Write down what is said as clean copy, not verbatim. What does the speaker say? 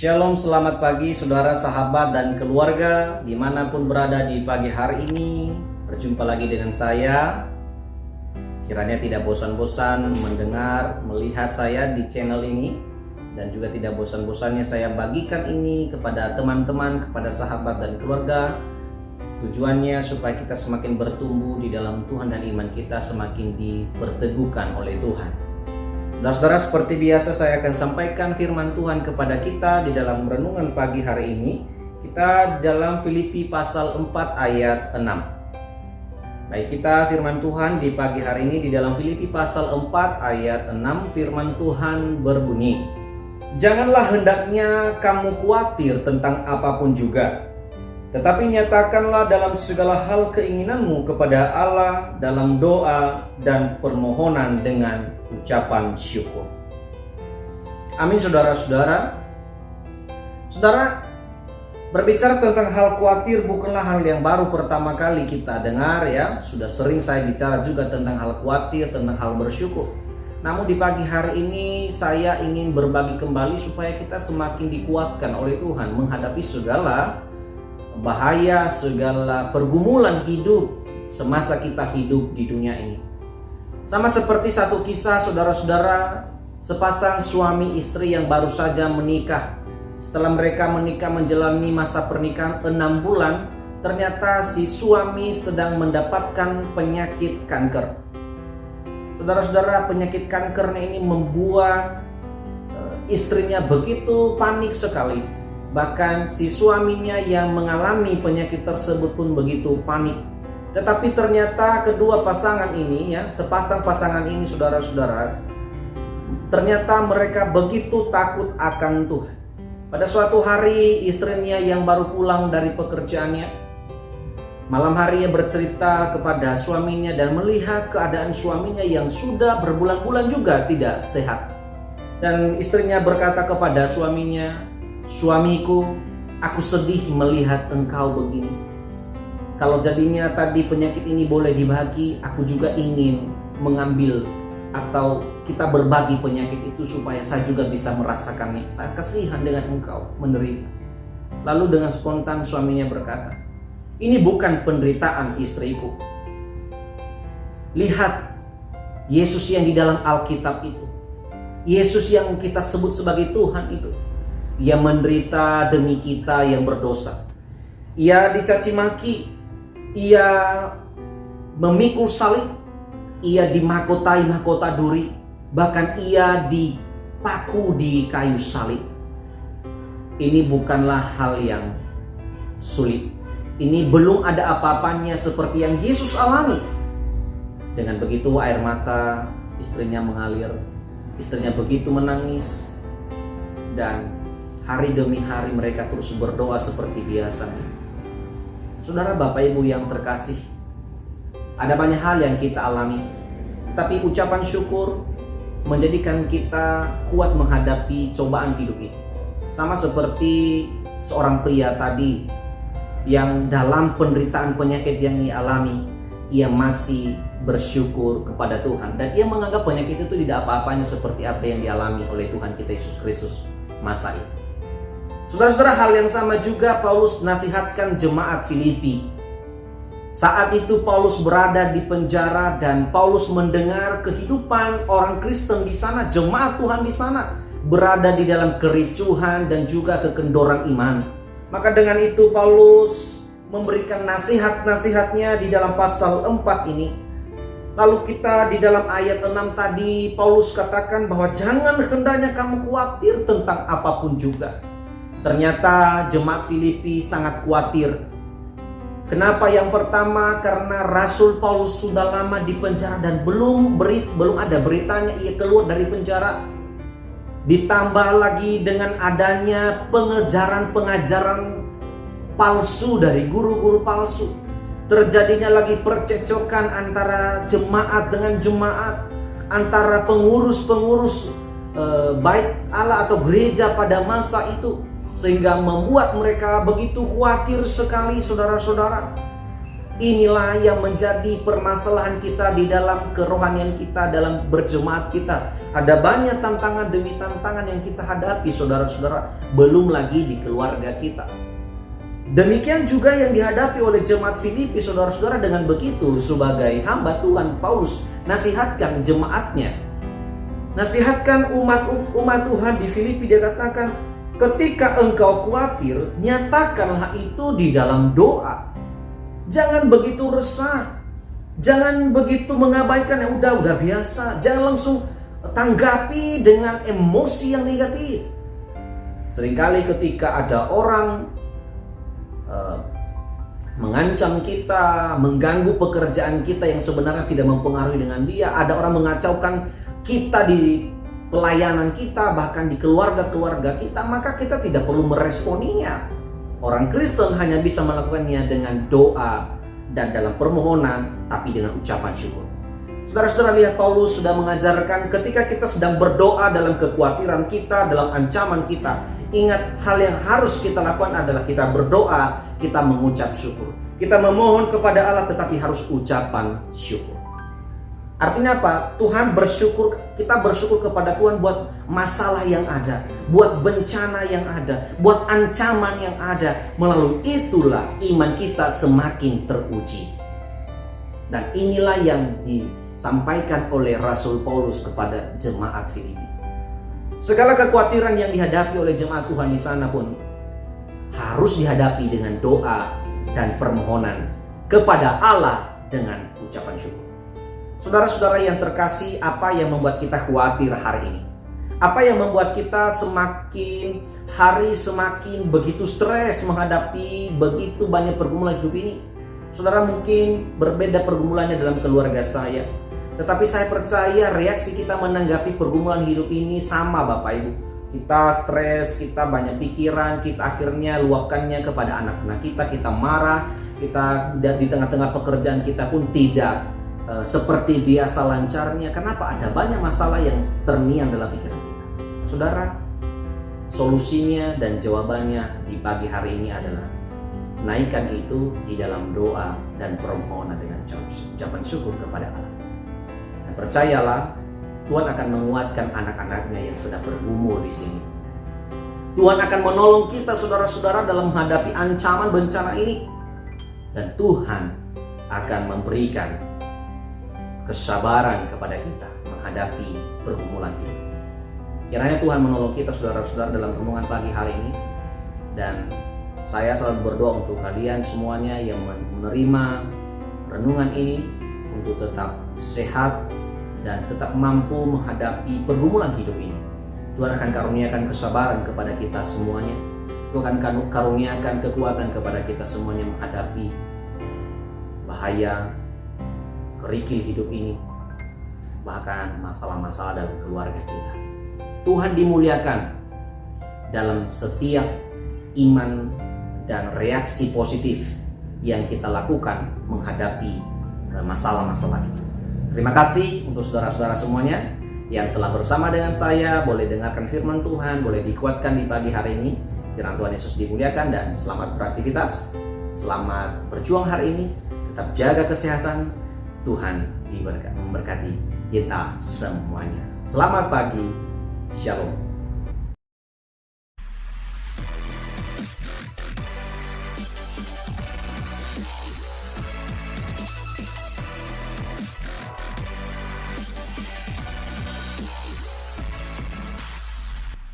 Shalom, selamat pagi saudara, sahabat, dan keluarga dimanapun berada di pagi hari ini. Berjumpa lagi dengan saya. Kiranya tidak bosan-bosan mendengar, melihat saya di channel ini. Dan juga tidak bosan-bosannya saya bagikan ini kepada teman-teman, kepada sahabat dan keluarga. Tujuannya supaya kita semakin bertumbuh di dalam Tuhan dan iman kita semakin diperteguhkan oleh Tuhan. Saudara-saudara, seperti biasa saya akan sampaikan firman Tuhan kepada kita di dalam renungan pagi hari ini. Kita dalam Filipi pasal 4 ayat 6. Baik, kita firman Tuhan di pagi hari ini di dalam Filipi pasal 4 ayat 6. Firman Tuhan berbunyi, "Janganlah hendaknya kamu khawatir tentang apapun juga, tetapi nyatakanlah dalam segala hal keinginanmu kepada Allah dalam doa dan permohonan dengan ucapan syukur." Amin, saudara-saudara. Saudara, berbicara tentang hal khawatir bukanlah hal yang baru pertama kali kita dengar ya. Sudah sering saya bicara juga tentang hal khawatir, tentang hal bersyukur. Namun di pagi hari ini saya ingin berbagi kembali supaya kita semakin dikuatkan oleh Tuhan menghadapi segala bahaya, segala pergumulan hidup semasa kita hidup di dunia ini. Sama seperti satu kisah, saudara-saudara, sepasang suami istri yang baru saja menikah. Setelah mereka menikah menjalani masa pernikahan 6 bulan, ternyata si suami sedang mendapatkan penyakit kanker. Saudara-saudara, penyakit kankernya ini membuat istrinya begitu panik sekali. Bahkan si suaminya yang mengalami penyakit tersebut pun begitu panik. Tetapi ternyata kedua pasangan ini ya, sepasang pasangan ini saudara-saudara, ternyata mereka begitu takut akan Tuhan. Pada suatu hari istrinya yang baru pulang dari pekerjaannya, malam hari ia bercerita kepada suaminya dan melihat keadaan suaminya yang sudah berbulan-bulan juga tidak sehat. Dan istrinya berkata kepada suaminya, "Suamiku, aku sedih melihat engkau begini. Kalau jadinya tadi penyakit ini boleh dibagi, aku juga ingin mengambil atau kita berbagi penyakit itu supaya saya juga bisa merasakannya. Saya kasihan dengan engkau menderita." Lalu dengan spontan suaminya berkata, "Ini bukan penderitaan istriku. Lihat Yesus yang di dalam Alkitab itu. Yesus yang kita sebut sebagai Tuhan itu. Ia menderita demi kita yang berdosa. Ia dicaci maki, ia memikul salib, ia dimahkotai mahkota duri, bahkan ia dipaku di kayu salib. Ini bukanlah hal yang sulit. Ini belum ada apa-apanya seperti yang Yesus alami." Dengan begitu air mata istrinya mengalir, istrinya begitu menangis, dan hari demi hari mereka terus berdoa seperti biasanya. Saudara, Bapak Ibu yang terkasih, ada banyak hal yang kita alami, tapi ucapan syukur menjadikan kita kuat menghadapi cobaan hidup ini. Sama seperti seorang pria tadi yang dalam penderitaan penyakit yang ia alami, ia masih bersyukur kepada Tuhan dan ia menganggap penyakit itu tidak apa-apanya seperti apa yang dialami oleh Tuhan kita Yesus Kristus masa itu. Saudara-saudara, hal yang sama juga Paulus nasihatkan jemaat Filipi. Saat itu Paulus berada di penjara dan Paulus mendengar kehidupan orang Kristen di sana, jemaat Tuhan di sana berada di dalam kericuhan dan juga kekendoran iman. Maka dengan itu Paulus memberikan nasihat-nasihatnya di dalam pasal 4 ini. Lalu kita di dalam ayat 6 tadi Paulus katakan bahwa jangan hendaknya kamu khawatir tentang apapun juga. Ternyata jemaat Filipi sangat khawatir. Kenapa? Yang pertama, karena Rasul Paulus sudah lama di penjara dan belum ada beritanya ia keluar dari penjara. Ditambah lagi dengan adanya pengajaran palsu dari guru-guru palsu. Terjadinya lagi percekcokan antara jemaat dengan jemaat, antara pengurus-pengurus bait Allah atau gereja pada masa itu, sehingga membuat mereka begitu khawatir sekali, saudara-saudara. Inilah yang menjadi permasalahan kita di dalam kerohanian kita, dalam berjemaat kita. Ada banyak tantangan demi tantangan yang kita hadapi, saudara-saudara. Belum lagi di keluarga kita. Demikian juga yang dihadapi oleh jemaat Filipi, saudara-saudara. Dengan begitu, sebagai hamba Tuhan, Paulus nasihatkan jemaatnya. Nasihatkan umat Tuhan di Filipi. Dia katakan, ketika engkau khawatir, nyatakanlah itu di dalam doa. Jangan begitu resah. Jangan begitu mengabaikan yang udah biasa. Jangan langsung tanggapi dengan emosi yang negatif. Seringkali ketika ada orang mengancam kita, mengganggu pekerjaan kita yang sebenarnya tidak mempengaruhi dengan dia, ada orang mengacaukan kita di pelayanan kita, bahkan di keluarga-keluarga kita, maka kita tidak perlu meresponinya. Orang Kristen hanya bisa melakukannya dengan doa dan dalam permohonan, tapi dengan ucapan syukur. Saudara-saudara, lihat Paulus sudah mengajarkan ketika kita sedang berdoa dalam kekhawatiran kita, dalam ancaman kita, ingat hal yang harus kita lakukan adalah kita berdoa, kita mengucap syukur. Kita memohon kepada Allah tetapi harus ucapan syukur. Artinya apa? Tuhan bersyukur, kita bersyukur kepada Tuhan buat masalah yang ada, buat bencana yang ada, buat ancaman yang ada. Melalui itulah iman kita semakin teruji. Dan inilah yang disampaikan oleh Rasul Paulus kepada jemaat Filipi. Segala kekhawatiran yang dihadapi oleh jemaat Tuhan di sana pun harus dihadapi dengan doa dan permohonan kepada Allah dengan ucapan syukur. Saudara-saudara yang terkasih, apa yang membuat kita khawatir hari ini? Apa yang membuat kita semakin hari semakin begitu stres menghadapi begitu banyak pergumulan hidup ini? Saudara, mungkin berbeda pergumulannya dalam keluarga saya, tetapi saya percaya reaksi kita menanggapi pergumulan hidup ini sama, Bapak Ibu. Kita stres, kita banyak pikiran, kita akhirnya luapkannya kepada anak-anak kita marah, kita di tengah-tengah pekerjaan kita pun tidak seperti biasa lancarnya. Kenapa? Ada banyak masalah yang terngiang dalam pikiran kita. Saudara, solusinya dan jawabannya di pagi hari ini adalah naikkan itu di dalam doa dan permohonan dengan ucapan syukur kepada Allah. Dan percayalah, Tuhan akan menguatkan anak-anaknya yang sedang bergumul di sini. Tuhan akan menolong kita, saudara-saudara, dalam menghadapi ancaman bencana ini. Dan Tuhan akan memberikan kesabaran kepada kita menghadapi pergumulan hidup. Kiranya Tuhan menolong kita, saudara-saudara, dalam renungan pagi hari ini. Dan saya selalu berdoa untuk kalian semuanya yang menerima renungan ini untuk tetap sehat dan tetap mampu menghadapi pergumulan hidup ini. Tuhan akan karuniakan kesabaran kepada kita semuanya. Tuhan akan karuniakan kekuatan kepada kita semuanya menghadapi bahaya, kerikil hidup ini, bahkan masalah-masalah dalam keluarga kita. Tuhan dimuliakan dalam setiap iman dan reaksi positif yang kita lakukan menghadapi masalah-masalah itu. Terima kasih untuk saudara-saudara semuanya yang telah bersama dengan saya, boleh dengarkan firman Tuhan, boleh dikuatkan di pagi hari ini. Kiranya Tuhan Yesus dimuliakan dan selamat beraktivitas, selamat berjuang hari ini, tetap jaga kesehatan. Tuhan memberkati kita semuanya. Selamat pagi, Shalom.